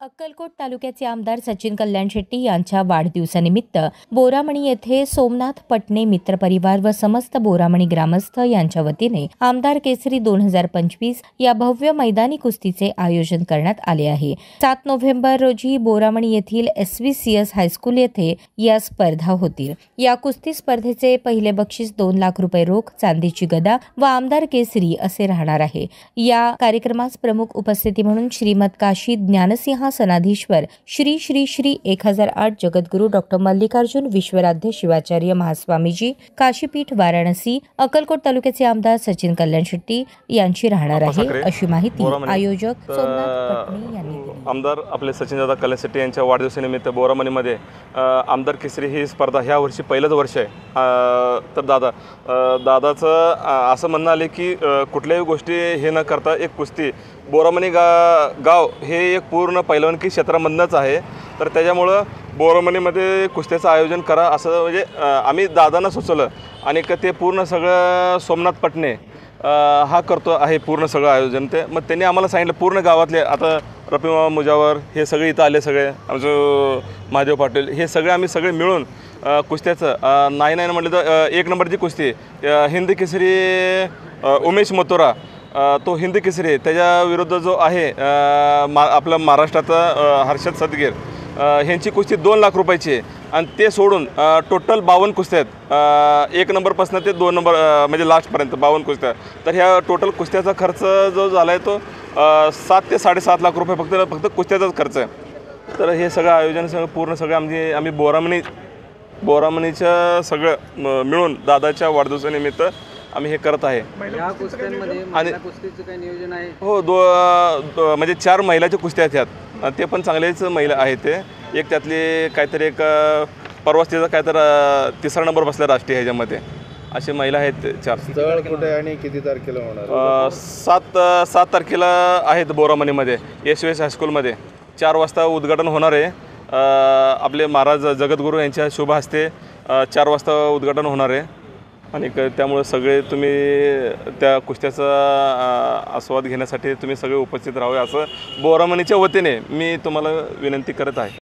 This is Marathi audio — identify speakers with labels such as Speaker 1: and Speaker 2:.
Speaker 1: अक्कलकोट तालुक्याचे आमदार सचिन कल्याण शेट्टी यांच्या वाढदिवसानिमित्त बोरामणी येथे सोमनाथ पटणे मित्र परिवार व समस्त बोरामणी ग्रामस्थ यांच्या वतीने आमदार केसरी 2025 या भव्य मैदानी कुस्तीचे आयोजन करण्यात आले आहे। 7 नोव्हेंबर रोजी बोरामणी येथील SVCS हायस्कूल येथे या स्पर्धा होतील। या कुस्ती स्पर्धेचे पहिले बक्षीस 2 लाख रुपये रोख, चांदीची गदा व आमदार केसरी असे राहणार आहे। या कार्यक्रमास प्रमुख उपस्थिती म्हणून श्रीमद काशी ज्ञानसिंह सनाधीश्वर श्री श्री श्री 1008 जगद्गुरु डॉक्टर मल्लिकार्जुन विश्वराध्य शिवाचार्य महास्वामीजी काशीपीठ वाराणसी अक्कलकोट तालुक्याचे आमदार सचिन कल्याण शेट्टी यांची राहणार आहे, अशी माहिती आयोजक सोमनाथ पटणे यांनी दिली।
Speaker 2: आमदार आपले सचिनदादा कल्याण शेट्टी यांच्या वाढदिवसानिमित्त बोरामणीमध्ये आमदार केसरी ही स्पर्धा ह्या वर्षी पहिलंच वर्ष आहे। तर दादाचं असं म्हणणं आले की कुठल्याही गोष्टी हे न करता एक कुस्ती बोरामणी गाव हे एक पूर्ण पैलवानकी क्षेत्रामधनंच आहे। तर त्याच्यामुळं बोरामणीमध्ये कुस्त्याचं आयोजन करा असं म्हणजे आम्ही दादांना सुचवलं आणि ते पूर्ण सगळं सोमनाथ पटणे हा करतो आहे पूर्ण सगळं आयोजन। ते मग त्यांनी आम्हाला सांगितलं पूर्ण गावातले आता रफिमा मुजावर हे सगळे इथं आले, सगळे आमचं महादेव पाटील हे सगळे आम्ही सगळे मिळून कुस्त्याचं नाही म्हटलं तर 1 नंबरची कुस्ती हिंद केसरी उमेश मथुरा तो हिंद केसरी आहे, त्याच्या विरुद्ध जो आहे आपला महाराष्ट्राचा हर्षद सदगीर ह्यांची कुस्ती 2 लाख रुपयाची आहे। आणि ते सोडून टोटल 52 कुस्त्या आहेत, 1 नंबरपासून ते 2 नंबर म्हणजे लास्टपर्यंत 52 कुस्त्या। तर ह्या टोटल कुस्त्याचा खर्च जो झाला आहे तो 7 ते 7.5 लाख रुपये फक्त कुस्त्याचाच खर्च आहे। तर हे सगळं आयोजन सगळं पूर्ण सगळं आम्ही बोरामणीचं सगळं मिळून दादाच्या वाढदिवसानिमित्त आम्ही हे करत आहे।
Speaker 3: आणि कुस्तीचं काही नियोजन आहे?
Speaker 2: हो, म्हणजे 4 महिलाच्या कुस्त्या आहेत, ते पण चांगलेच महिला आहेत। ते एक त्यातली काहीतरी एक परवाच तिचा काहीतरी 3रा नंबर बसला राष्ट्रीय ह्याच्यामध्ये, असे महिला आहेत 4।
Speaker 3: स्थळ कुठे आणि किती तारखेला होणार?
Speaker 2: 7 तारखेला आहेत बोरामणीमध्ये SVCS हायस्कूलमध्ये 4 वाजता उद्घाटन होणार आहे। आपले महाराज जगद्गुरू यांच्या शुभ हस्ते 4 वाजता उद्घाटन होणार आहे आणि त्यामुळे सगळे तुम्ही त्या कुस्त्याचा आस्वाद घेण्यासाठी तुम्ही सगळे उपस्थित राहावे असं बोरामणीच्या वतीने मी तुम्हाला विनंती करत आहे।